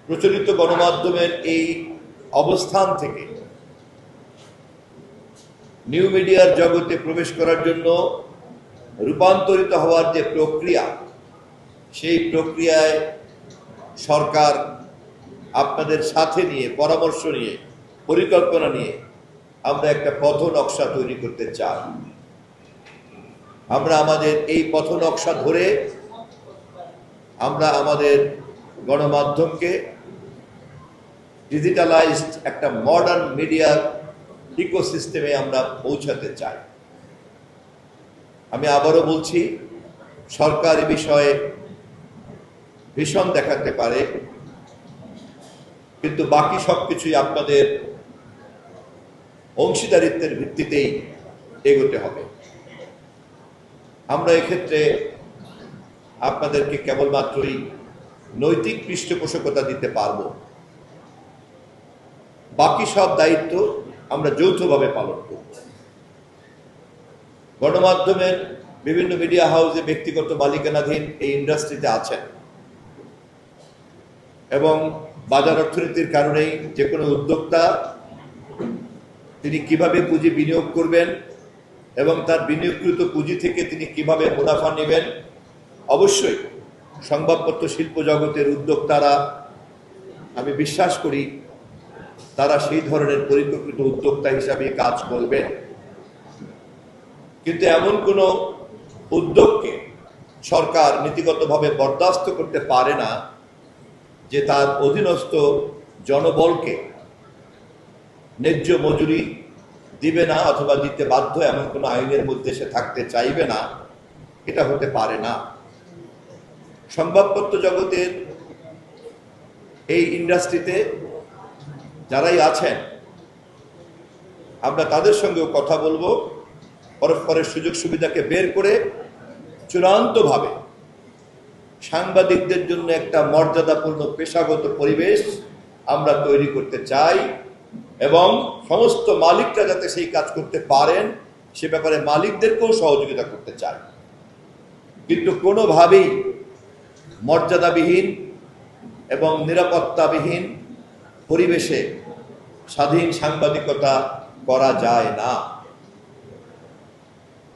প্রচলিত গণমাধ্যমের এই অবস্থান থেকে নিউ মিডিয়ার জগতে প্রবেশ করার জন্য রূপান্তরিত হওয়ার যে প্রক্রিয়া, সেই প্রক্রিয়ায় সরকার আপনাদের সাথে নিয়ে, পরামর্শ নিয়ে, পরিকল্পনা নিয়ে আমরা একটা পথ নকশা তৈরি করতে চাই। আমরা আমাদের এই পথ নকশা ধরে আমরা আমাদের গণমাধ্যমকে ডিজিটালাইজড একটা মডার্ন মিডিয়া ইকোসিস্টেমে আমরা পৌঁছাতে চাই। আমি আবারও বলছি, সরকার এ বিষয়ে ভীষণ দেখাতে পারে, কিন্তু বাকি সবকিছুই আপনাদের অংশীদারিত্বের ভিত্তিতেই এগোতে হবে। আমরা এক্ষেত্রে আপনাদেরকে কেবলমাত্রই নৈতিক পৃষ্ঠপোষকতা দিতে পারব, বাকি সব দায়িত্ব আমরা যৌথভাবে পালন করব। গণমাধ্যমের বিভিন্ন মিডিয়া হাউসে ব্যক্তিগত মালিকানাধীন এই ইন্ডাস্ট্রিতে আছেন এবং বাজার অর্থনীতির কারণেই যে কোনো উদ্যোক্তা তিনি কিভাবে পুঁজি বিনিয়োগ করবেন এবং তার বিনিয়োগকৃত পুঁজি থেকে তিনি কিভাবে মুনাফা নেবেন, অবশ্যই সংবাদপত্র শিল্প জগতের উদ্যোক্তারা, আমি বিশ্বাস করি তারা সেই ধরনের পরিকল্পিত উদ্যোক্তা হিসাবে কাজ করবেন। কিন্তু এমন কোনো উদ্যোগকে সরকার নীতিগতভাবে বরদাস্ত করতে পারে না যে তার অধীনস্থ জনবলকে ন্যায্য মজুরি দিবে না অথবা দিতে বাধ্য, এমন কোনো আইনের মধ্যে সে থাকতে চাইবে না। এটা হতে পারে না। সংবাদপত্র জগতের এই ইন্ডাস্ট্রিতে যারাই আছেন, আমরা তাদের সঙ্গেও কথা বলবো, পরস্পরের সুযোগ সুবিধাকে বের করে চূড়ান্তভাবে সাংবাদিকদের জন্য একটা মর্যাদাপূর্ণ পেশাগত পরিবেশ আমরা তৈরি করতে চাই এবং সমস্ত মালিকরা যাতে সেই কাজ করতে পারেন সে ব্যাপারে মালিকদেরকেও সহযোগিতা করতে চাই। কিন্তু কোনোভাবেই মর্যাদাবিহীন এবং নিরাপত্তাবিহীন পরিবেশে স্বাধীন সাংবাদিকতা করা যায় না।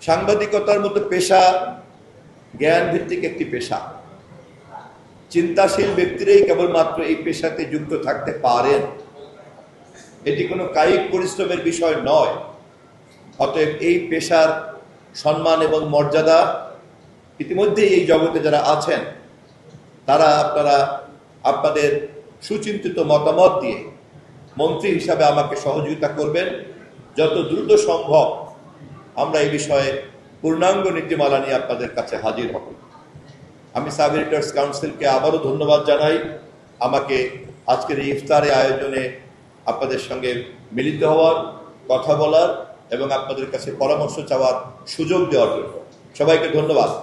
সাংবাদিকতার মতো পেশা জ্ঞান ভিত্তিক একটি পেশা। চিন্তাশীল ব্যক্তিরাই কেবলমাত্র এই পেশাতে যুক্ত থাকতে পারেন। এটি কোনো কায়িক পরিশ্রমের বিষয় নয়। অতএব এই পেশার সম্মান এবং মর্যাদা ইতিমধ্যেই এই জগতে যারা আছেন তারা আপনাদের সুচিন্তিত মতামত দিয়ে মন্ত্রী হিসাবে আমাকে সহযোগিতা করবেন। যত দ্রুত সম্ভব আমরা এই বিষয়ে পূর্ণাঙ্গ নীতিমালা নিয়ে আপনাদের কাছে হাজির হব। আমি সাব এডিটর্স কাউন্সিলকে আবারও ধন্যবাদ জানাই আমাকে আজকের এই ইফতারে আয়োজনে আপনাদের সঙ্গে মিলিত হওয়ার, কথা বলার এবং আপনাদের কাছে পরামর্শ চাওয়ার সুযোগ দেওয়ার জন্য। সবাইকে ধন্যবাদ।